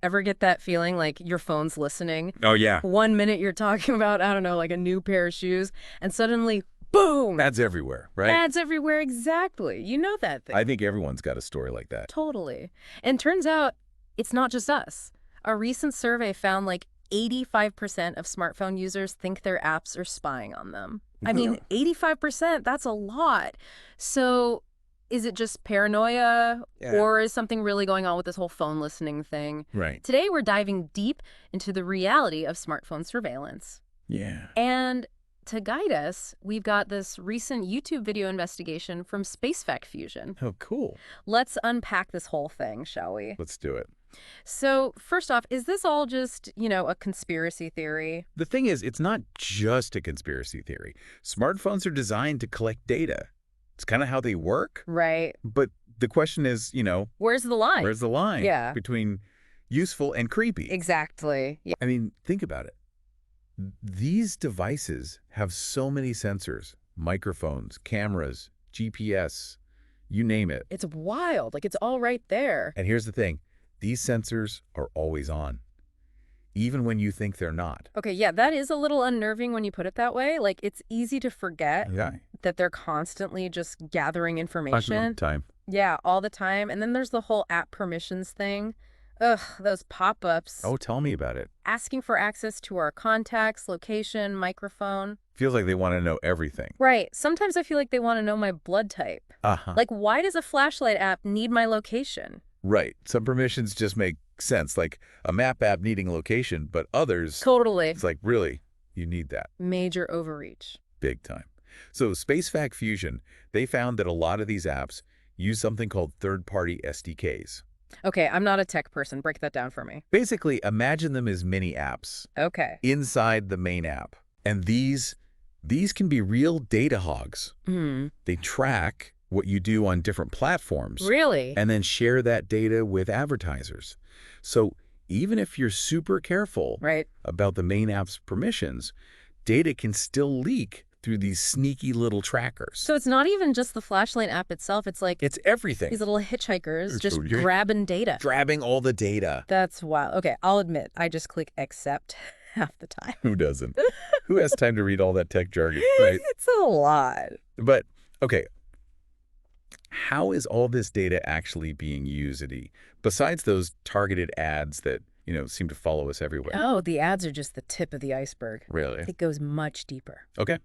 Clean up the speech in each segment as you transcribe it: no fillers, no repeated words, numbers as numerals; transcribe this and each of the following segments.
Ever get that feeling like your phone's listening? Oh, yeah. 1 minute you're talking about, I don't know, like a new pair of shoes, and suddenly, boom! Ads everywhere, right? Ads everywhere, exactly. You know that thing. I think everyone's got a story like that. Totally. And turns out it's not just us. A recent survey found like 85% of smartphone users think their apps are spying on them. I mean, 85%, that's a lot. So is it just paranoia or is something really going on with this whole phone listening thing? Right. Today, we're diving deep into the reality of smartphone surveillance. Yeah. And to guide us, we've got this recent YouTube video investigation from SpaceFact Fusion. Oh, cool. Let's unpack this whole thing, shall we? Let's do it. So, first off, is this all just, a conspiracy theory? The thing is, it's not just a conspiracy theory. Smartphones are designed to collect data. It's kind of how they work. Right. But the question is, Where's the line? where's the line Yeah. between useful and creepy? Exactly. Yeah. I mean, think about it. These devices have so many sensors, microphones, cameras, GPS, you name it. It's wild. Like, it's all right there. And here's the thing. These sensors are always on, even when you think they're not. Okay, yeah, that is a little unnerving when you put it that way. Like, it's easy to forget Yeah. that they're constantly just gathering information. Time. Yeah, all the time. And then there's the whole app permissions thing. Ugh, those pop-ups. Oh, tell me about it. Asking for access to our contacts, location, microphone. Feels like they want to know everything. Right. Sometimes I feel like they want to know my blood type. Uh-huh. Like, why does a flashlight app need my location? Right. Some permissions just make sense, like a map app needing location, but others, Totally. it's like, really, you need that. Major overreach. Big time. So SpaceFact Fusion, they found that a lot of these apps use something called third-party SDKs. Okay, I'm not a tech person. Break that down for me. Basically, imagine them as mini apps Okay. inside the main app. And these can be real data hogs. They track what you do on different platforms. Really? And then share that data with advertisers. So even if you're super careful Right. about the main app's permissions, data can still leak through these sneaky little trackers. So it's not even just the flashlight app itself. It's like It's everything. these little hitchhikers just Yeah. grabbing data. Grabbing all the data. That's wild. Okay, I'll admit, I just click accept half the time. Who doesn't? Who has time to read all that tech jargon, right? It's a lot. But, okay, how is all this data actually being used, Adi? Besides those targeted ads that, seem to follow us everywhere. Oh, the ads are just the tip of the iceberg. Really? It goes much deeper. Okay.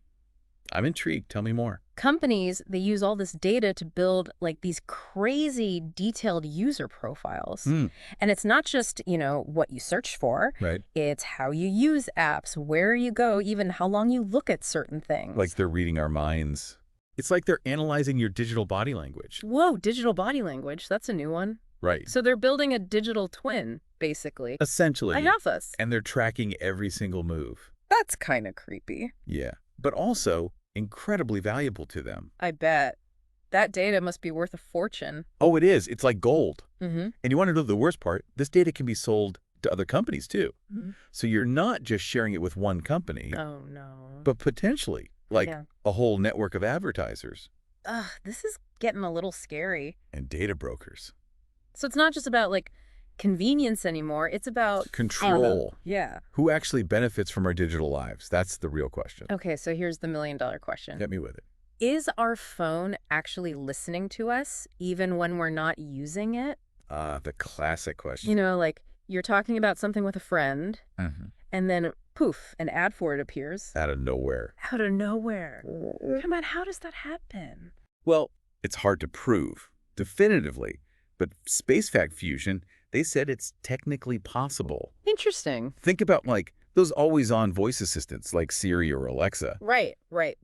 I'm intrigued. Tell me more. Companies, they use all this data to build like these crazy detailed user profiles. And it's not just, what you search for. Right. It's how you use apps, where you go, even how long you look at certain things. Like they're reading our minds. It's like they're analyzing your digital body language. Whoa, digital body language. That's a new one. Right. So they're building a digital twin, basically. Essentially. Enough us. And they're tracking every single move. That's kind of creepy. Yeah. But also incredibly valuable to them. I bet. That data must be worth a fortune. Oh, it is. It's like gold. Mm-hmm. And you want to know the worst part? This data can be sold to other companies too. Mm-hmm. So you're not just sharing it with one company, Oh, no. but potentially like Yeah. a whole network of advertisers Ugh, this is getting a little scary. and data brokers. So it's not just about, like, convenience anymore. It's about Control. Yeah. Who actually benefits from our digital lives? That's the real question. Okay, so here's the million-dollar question. Hit me with it. Is our phone actually listening to us even when we're not using it? The classic question. Like you're talking about something with a friend, Mhm. and then poof, an ad for it appears. Out of nowhere. Out of nowhere. Come on, how does that happen? Well, it's hard to prove definitively, but SpaceFact Fusion, they said it's technically possible. Interesting. Think about like those always-on voice assistants like Siri or Alexa. Right.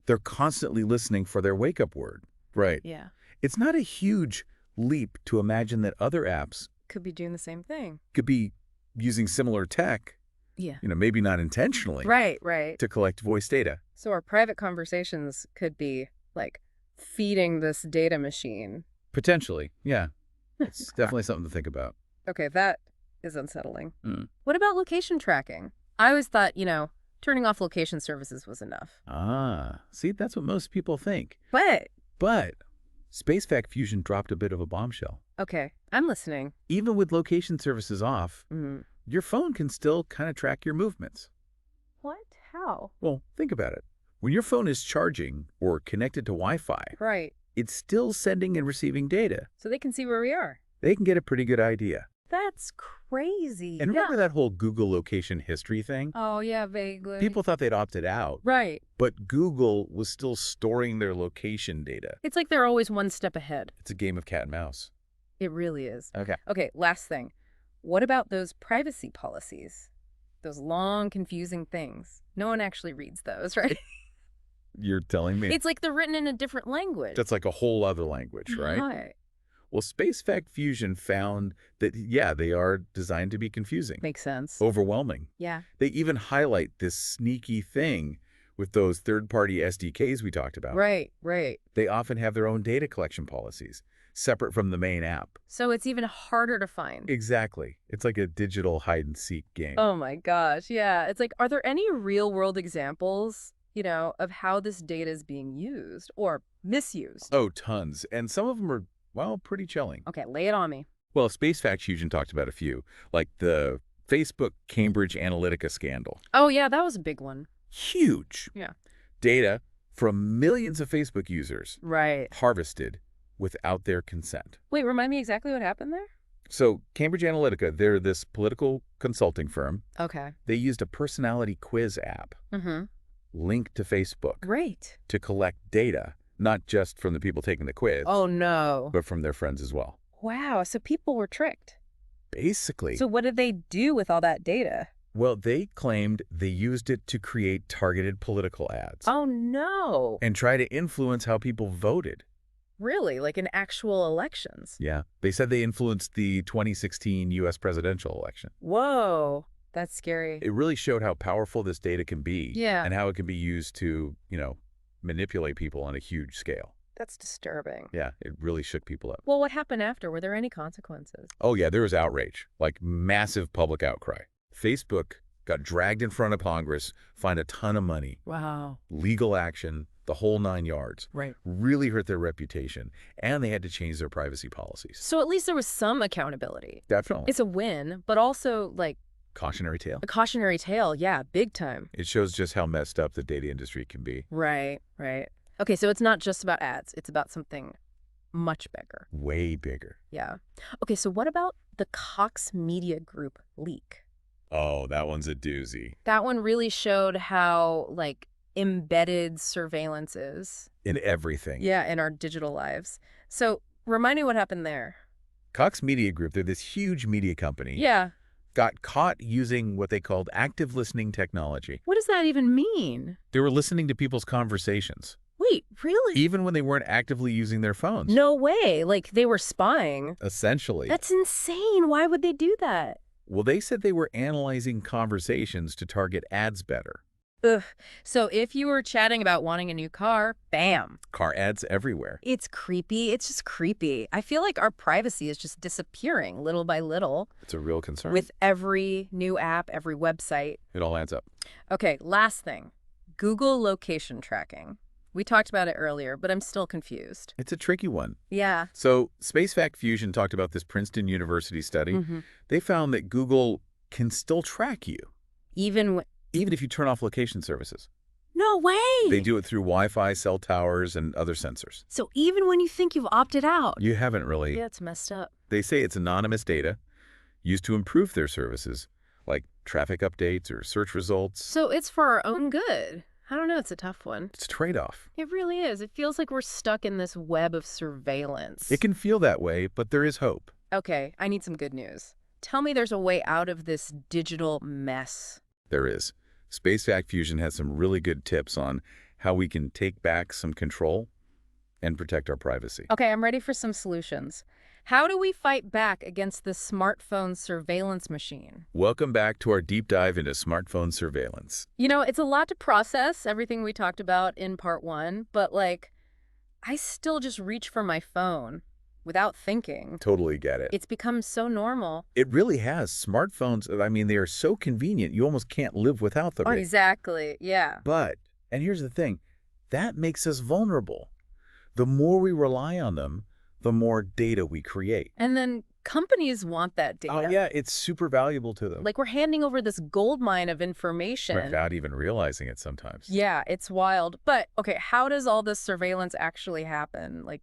They're constantly listening for their wake-up word. Right. Yeah. It's not a huge leap to imagine that other apps Could be doing the same thing. could be using similar tech, Yeah. maybe not intentionally, Right. to collect voice data. So our private conversations could be, like, feeding this data machine. Potentially, yeah. It's definitely something to think about. Okay, that is unsettling. Mm. What about location tracking? I always thought, turning off location services was enough. See, that's what most people think. But But SpaceVac Fusion dropped a bit of a bombshell. Okay, I'm listening. Even with location services off, Mm. your phone can still kind of track your movements. What? How? Well, think about it. When your phone is charging or connected to Wi-Fi, Right. it's still sending and receiving data. So they can see where we are. They can get a pretty good idea. That's crazy. And Yeah. remember that whole Google location history thing? Oh, yeah, vaguely. People thought they'd opted out, Right. but Google was still storing their location data. It's like they're always one step ahead. It's a game of cat and mouse. It really is. Okay. Okay, last thing. What about those privacy policies? Those long, confusing things. No one actually reads those, right? You're telling me? It's like they're written in a different language. That's like a whole other language, right? Right. Well, SpaceVac Fusion found that, yeah, they are designed to be confusing, Makes sense. overwhelming. Yeah. They even highlight this sneaky thing with those third-party SDKs we talked about. Right, right. They often have their own data collection policies, separate from the main app. So it's even harder to find. Exactly. It's like a digital hide-and-seek game. Oh my gosh, yeah. It's like, are there any real-world examples, of how this data is being used or misused? Oh, tons. And some of them are, well, pretty chilling. Okay, lay it on me. Well, SpaceVac Fusion talked about a few, like the Facebook Cambridge Analytica scandal. Oh yeah, that was a big one. Huge. Yeah. Data from millions of Facebook users Right. harvested without their consent. Wait, remind me exactly what happened there? So Cambridge Analytica, they're this political consulting firm. Okay. They used a personality quiz app Mm-hmm. linked to Facebook Great. to collect data, not just from the people taking the quiz, Oh no. but from their friends as well. Wow, so people were tricked. Basically, So what did they do with all that data? well, they claimed they used it to create targeted political ads Oh no. and try to influence how people voted. Really? Like in actual elections? Yeah. They said they influenced the 2016 U.S. presidential election. Whoa. That's scary. It really showed how powerful this data can be Yeah. and how it can be used to, manipulate people on a huge scale. That's disturbing. Yeah, it really shook people up. Well, what happened after? Were there any consequences? Oh, yeah, there was outrage, like massive public outcry. Facebook got dragged in front of Congress, fined a ton of money, Wow. legal action, the whole 9 yards. Right. Really hurt their reputation, and they had to change their privacy policies. So at least there was some accountability. Definitely. It's a win, but also like Cautionary tale. a cautionary tale. Yeah, big time. It shows just how messed up the data industry can be. Right, right. Okay, so it's not just about ads. It's about something much bigger. Way bigger. Yeah. Okay, so what about the Cox Media Group leak? Oh, that one's a doozy. That one really showed how, like, embedded surveillance is. In everything. Yeah, in our digital lives. So remind me what happened there. Cox Media Group, they're this huge media company, Yeah. got caught using what they called active listening technology. What does that even mean? They were listening to people's conversations, Wait, really? even when they weren't actively using their phones. No way. Like, they were spying. Essentially. That's insane. Why would they do that? Well, they said they were analyzing conversations to target ads better. Ugh. So if you were chatting about wanting a new car, bam. Car ads everywhere. It's creepy. It's just creepy. I feel like our privacy is just disappearing little by little It's a real concern. with every new app, every website. It all adds up. Okay, last thing. Google location tracking. We talked about it earlier, but I'm still confused. It's a tricky one. Yeah. So SpaceVac Fusion talked about this Princeton University study. Mm-hmm. They found that Google can still track you, Even even if you turn off location services. No way. They do it through Wi-Fi, cell towers, and other sensors. So even when you think you've opted out. You haven't really. Yeah, it's messed up. They say it's anonymous data used to improve their services, like traffic updates or search results. So it's for our own good. I don't know. It's a tough one. It's a trade-off. It really is. It feels like we're stuck in this web of surveillance. It can feel that way, but there is hope. Okay, I need some good news. Tell me there's a way out of this digital mess. There is. SpaceVac Fusion has some really good tips on how we can take back some control and protect our privacy. Okay, I'm ready for some solutions. How do we fight back against the smartphone surveillance machine? Welcome back to our deep dive into smartphone surveillance. It's a lot to process, everything we talked about in part 1, but I still just reach for my phone without thinking. Totally get it. It's become so normal. It really has. Smartphones, I mean, they are so convenient, you almost can't live without them. Oh, exactly. Yeah. But, and here's the thing, that makes us vulnerable. The more we rely on them, the more data we create. And then companies want that Oh, data. yeah, it's super valuable to them. Like we're handing over this gold mine of information. Without even realizing it sometimes. Yeah, it's wild. But, okay, how does all this surveillance actually happen? Like,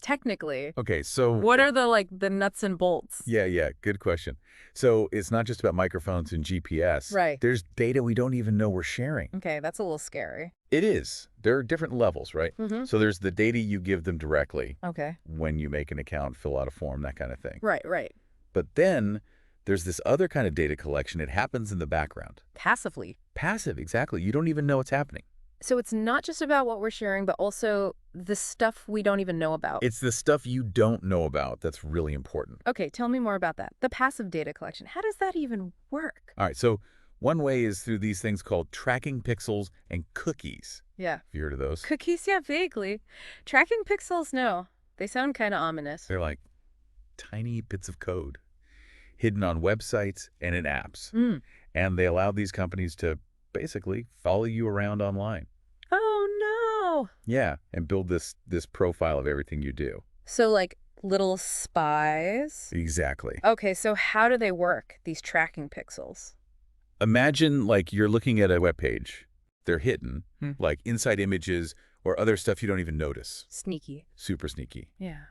technically, Okay, so... what are the nuts and bolts? Yeah, good question. So it's not just about microphones and GPS. Right. There's data we don't even know we're sharing. Okay, that's a little scary. It is. There are different levels, right? Mm-hmm. So there's the data you give them directly Okay. when you make an account, fill out a form, that kind of thing. Right. But then there's this other kind of data collection. It happens in the background. Passively. Passive, exactly. You don't even know what's happening. So it's not just about what we're sharing, but also the stuff we don't even know about. It's the stuff you don't know about that's really important. Okay, tell me more about that. The passive data collection. How does that even work? All right, so one way is through these things called tracking pixels and cookies. Yeah. Have you heard of those? Cookies, yeah, vaguely. Tracking pixels, no. They sound kind of ominous. They're like tiny bits of code hidden on websites and in apps. And they allow these companies to basically follow you around online. Oh, no. Yeah, and build this profile of everything you do. So, like, little spies? Exactly. Okay, so how do they work, these tracking pixels? Imagine, like, you're looking at a web page. They're hidden, like inside images or other stuff you don't even notice. Sneaky. Super sneaky. Yeah.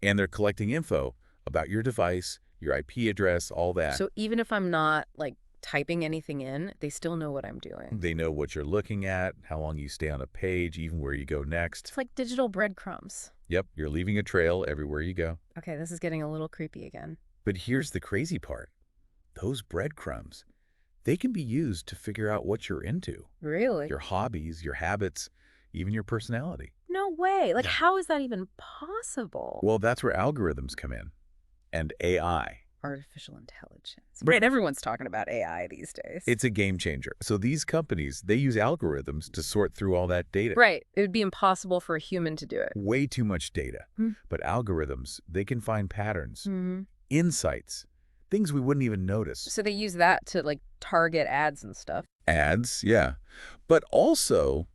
And they're collecting info about your device, your IP address, all that. So even if I'm not, like, typing anything in, they still know what I'm doing. They know what you're looking at, how long you stay on a page, even where you go next. It's like digital breadcrumbs. Yep, you're leaving a trail everywhere you go. Okay, this is getting a little creepy again. But here's the crazy part. Those breadcrumbs, they can be used to figure out what you're into. Really? Your hobbies, your habits, even your personality. No way. Like, how is that even possible? Well, that's where algorithms come in. And AI. Artificial intelligence. Right, everyone's talking about AI these days. It's a game changer. So these companies, they use algorithms to sort through all that data. Right. It would be impossible for a human to do it. Way too much data. But algorithms, they can find patterns, insights, things we wouldn't even notice. So they use that to, like, target ads and stuff. Ads, yeah. But also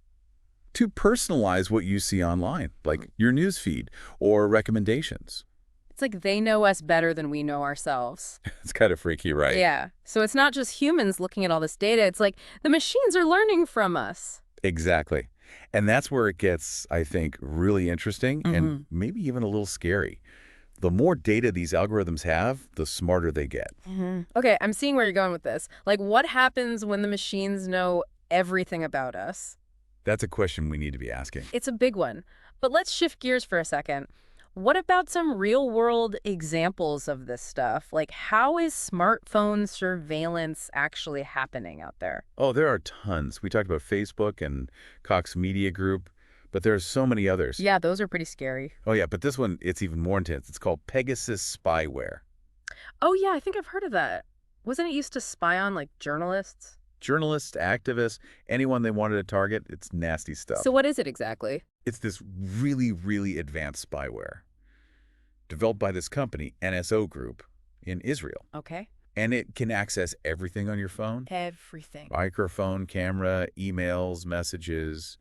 to personalize what you see online, like your news feed or recommendations. It's like they know us better than we know ourselves. It's kind of freaky, right? Yeah. So it's not just humans looking at all this data. It's like the machines are learning from us. Exactly. And that's where it gets, I think, really interesting and maybe even a little scary. The more data these algorithms have, the smarter they get. Okay, I'm seeing where you're going with this. Like, what happens when the machines know everything about us? That's a question we need to be asking. It's a big one. But let's shift gears for a second. What about some real-world examples of this stuff? Like, how is smartphone surveillance actually happening out there? Oh, there are tons. We talked about Facebook and Cox Media Group, but there are so many others. Yeah, those are pretty scary. Oh, yeah, but this one, it's even more intense. It's called Pegasus spyware. Oh, yeah, I think I've heard of that. Wasn't it used to spy on, like, journalists? Journalists, activists, anyone they wanted to target, it's nasty stuff. So what is it exactly? It's this really, really advanced spyware developed by this company, NSO Group, in Israel. Okay. And it can access everything on your phone. Everything. Microphone, camera, emails, messages,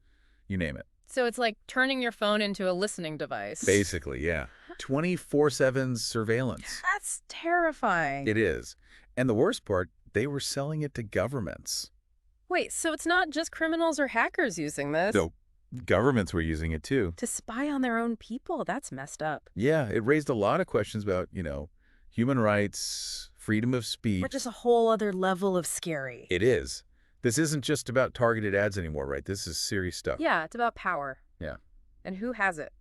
you name it. So it's like turning your phone into a listening device. Basically, yeah. 24/7 surveillance. That's terrifying. It is. And the worst part, they were selling it to governments. Wait, so it's not just criminals or hackers using this? No, governments were using it too. To spy on their own people? That's messed up. Yeah, it raised a lot of questions about, human rights, freedom of speech. We're just a whole other level of scary. It is. This isn't just about targeted ads anymore, right? This is serious stuff. Yeah, it's about power. Yeah. And who has it?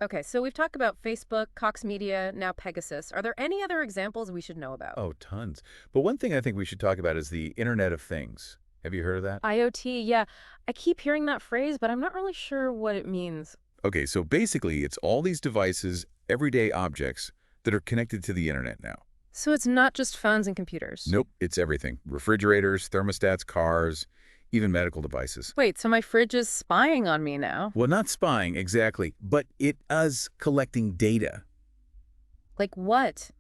Okay, so we've talked about Facebook, Cox Media, now Pegasus. Are there any other examples we should know about? Oh, tons. But one thing I think we should talk about is the Internet of Things. Have you heard of that? IoT, yeah. I keep hearing that phrase, but I'm not really sure what it means. Okay, so basically it's all these devices, everyday objects, that are connected to the Internet now. So it's not just phones and computers? Nope, it's everything. Refrigerators, thermostats, cars, even medical devices. Wait, so my fridge is spying on me now? Well, not spying, exactly, but it is collecting data. Like what?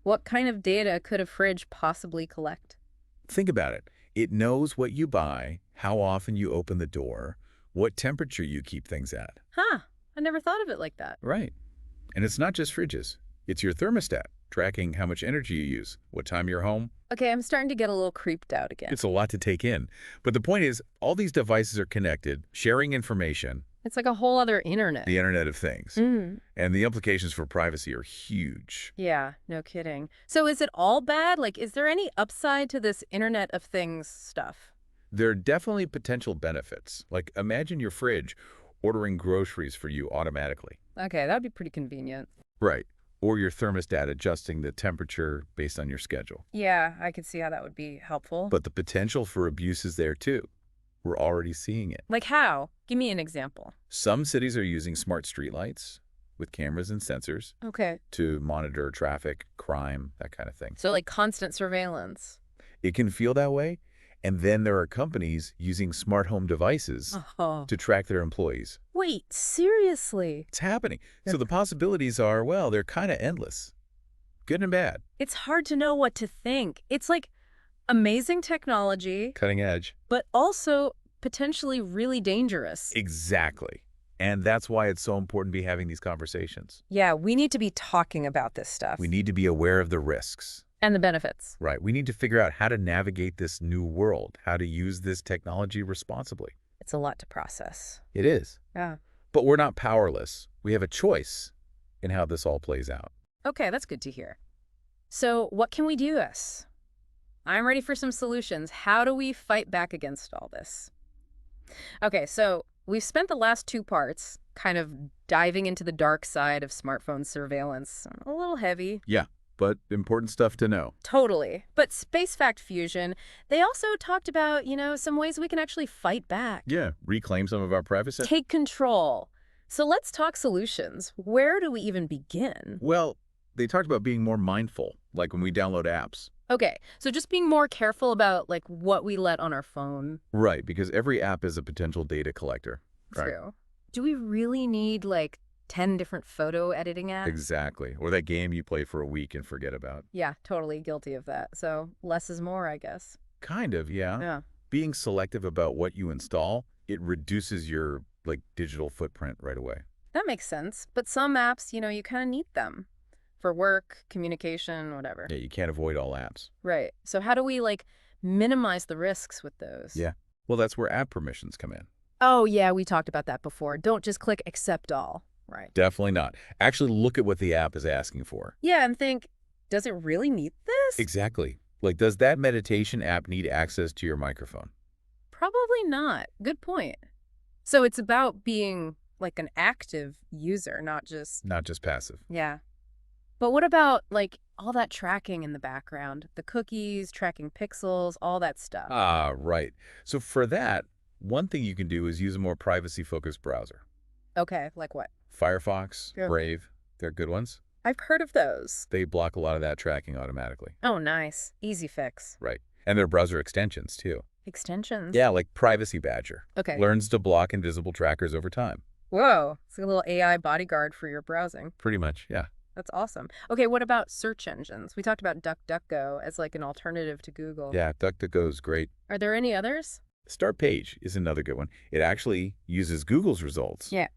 What kind of data could a fridge possibly collect? Think about it. It knows what you buy, how often you open the door, what temperature you keep things at. Huh. I never thought of it like that. Right. And it's not just fridges. It's your thermostat, tracking how much energy you use, what time you're home. Okay, I'm starting to get a little creeped out again. It's a lot to take in. But the point is, all these devices are connected, sharing information, It's like a whole other internet. the Internet of Things. Mm. And the implications for privacy are huge. Yeah, no kidding. So is it all bad? Like, is there any upside to this Internet of Things stuff? There are definitely potential benefits. Like, imagine your fridge ordering groceries for you automatically. Okay, that'd be pretty convenient. Right. Or your thermostat adjusting the temperature based on your schedule. Yeah, I could see how that would be helpful. But the potential for abuse is there too. We're already seeing it. Like how? Give me an example. Some cities are using smart streetlights with cameras and sensors Okay. to monitor traffic, crime, that kind of thing. So like constant surveillance. It can feel that way. And then there are companies using smart home devices Oh. to track their employees. Wait, seriously? It's happening. So the possibilities are, well, they're kind of endless. Good and bad. It's hard to know what to think. It's like amazing technology, Cutting edge. but also potentially really dangerous. Exactly. And that's why it's so important to be having these conversations. Yeah, we need to be talking about this stuff. We need to be aware of the risks. And the benefits. Right. We need to figure out how to navigate this new world, how to use this technology responsibly. It's a lot to process. It is. Yeah. But we're not powerless. We have a choice in how this all plays out. Okay, that's good to hear. So what can we do this? I'm ready for some solutions. How do we fight back against all this? Okay, so we've spent the last two parts kind of diving into the dark side of smartphone surveillance. A little heavy. Yeah, but important stuff to know. Totally. But Space Fact Fusion, they also talked about, some ways we can actually fight back. Yeah, reclaim some of our privacy. Take control. So let's talk solutions. Where do we even begin? Well, they talked about being more mindful, like when we download apps. Okay, so just being more careful about what we let on our phone. Right, because every app is a potential data collector. Right. True. Do we really need 10 different photo editing apps? Exactly. Or that game you play for a week and forget about. Yeah, totally guilty of that. So less is more, I guess. Kind of, yeah. Yeah. Being selective about what you install, it reduces your digital footprint right away. That makes sense. But some apps, you kind of need them for work, communication, whatever. Yeah, you can't avoid all apps. Right. So how do we minimize the risks with those? Yeah. Well, that's where app permissions come in. Oh, yeah, we talked about that before. Don't just click accept all. Right. Definitely not. Actually look at what the app is asking for. Yeah, and think, does it really need this? Exactly. Does that meditation app need access to your microphone? Probably not. Good point. So it's about being an active user, not just... Not just passive. Yeah. But what about all that tracking in the background? The cookies, tracking pixels, all that stuff. Ah, right. So for that, one thing you can do is use a more privacy-focused browser. Okay, like what? Firefox, Yeah. Brave, they're good ones. I've heard of those. They block a lot of that tracking automatically. Oh, nice. Easy fix. Right. And they're browser extensions, too. Extensions? Yeah, like Privacy Badger. Okay. Learns to block invisible trackers over time. Whoa. It's like a little AI bodyguard for your browsing. Pretty much, yeah. That's awesome. Okay, what about search engines? We talked about DuckDuckGo as an alternative to Google. Yeah, DuckDuckGo is great. Are there any others? Start Page is another good one. It actually uses Google's results. Yeah.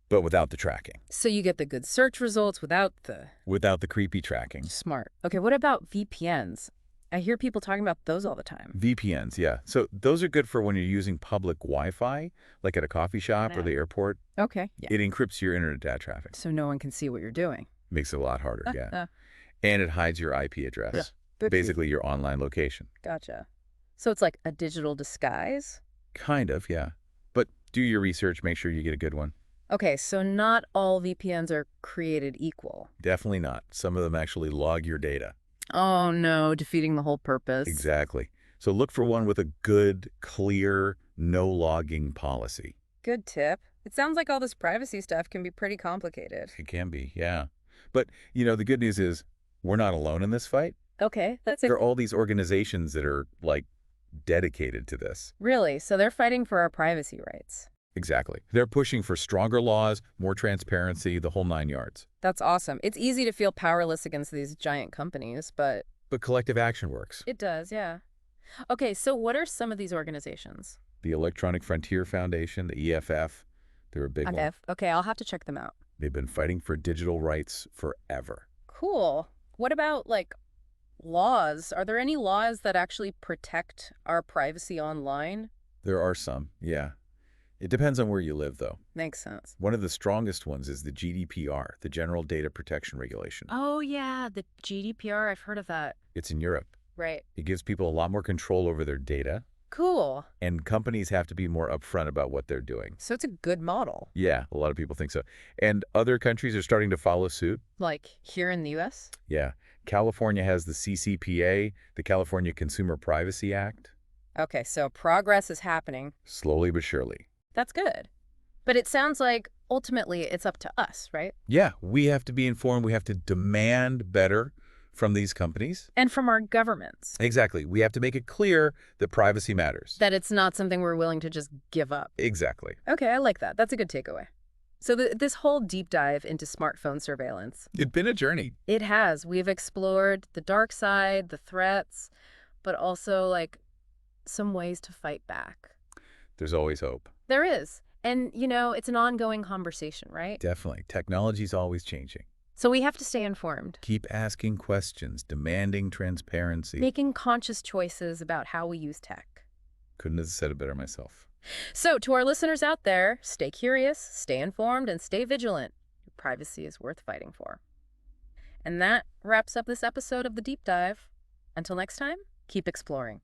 But without the tracking. So you get the good search results without the... Without the creepy tracking. Smart. Okay, what about VPNs? I hear people talking about those all the time. VPNs, yeah. So those are good for when you're using public Wi-Fi, like at a coffee shop or the airport. Okay. Yeah. It encrypts your internet data traffic. So no one can see what you're doing. Makes it a lot harder, yeah. And it hides your IP address. Yeah. Basically your online location. Gotcha. So it's like a digital disguise? Kind of, yeah. But do your research, make sure you get a good one. Okay, so not all VPNs are created equal. Definitely not. Some of them actually log your data. Oh no, defeating the whole purpose. Exactly. So look for one with a good, clear, no logging policy. Good tip. It sounds like all this privacy stuff can be pretty complicated. It can be, yeah. But, the good news is we're not alone in this fight. Okay, that's it. There are all these organizations that are, dedicated to this. Really? So they're fighting for our privacy rights. Exactly. They're pushing for stronger laws, more transparency, the whole 9 yards. That's awesome. It's easy to feel powerless against these giant companies, but... But collective action works. It does, yeah. Okay, so what are some of these organizations? The Electronic Frontier Foundation, the EFF, They're a big Okay, one. okay, I'll have to check them out. They've been fighting for digital rights forever. Cool. What about, like, laws? Are there any laws that actually protect our privacy online? There are some, yeah. It depends on where you live, though. Makes sense. One of the strongest ones is the GDPR, the General Data Protection Regulation. Oh, yeah, the GDPR, I've heard of that. It's in Europe. Right. It gives people a lot more control over their data, Cool. and companies have to be more upfront about what they're doing. So it's a good model. Yeah, a lot of people think so. And other countries are starting to follow suit. Like, here in the U.S.? Yeah. California has the CCPA, the California Consumer Privacy Act. Okay, so progress is happening. Slowly but surely. That's good. But it sounds like ultimately it's up to us, right? Yeah, we have to be informed. We have to demand better from these companies. And from our governments. Exactly. We have to make it clear that privacy matters. That it's not something we're willing to just give up. Exactly. Okay, I like that. That's a good takeaway. So this whole deep dive into smartphone surveillance, It's been a journey. it has. We've explored the dark side, the threats, but also, like, some ways to fight back. There's always hope. There is. And, it's an ongoing conversation, right? Definitely. Technology's always changing. So we have to stay informed, Keep asking questions, demanding transparency. making conscious choices about how we use tech. Couldn't have said it better myself. So to our listeners out there, stay curious, stay informed, and stay vigilant. Your privacy is worth fighting for. And that wraps up this episode of The Deep Dive. Until next time, keep exploring.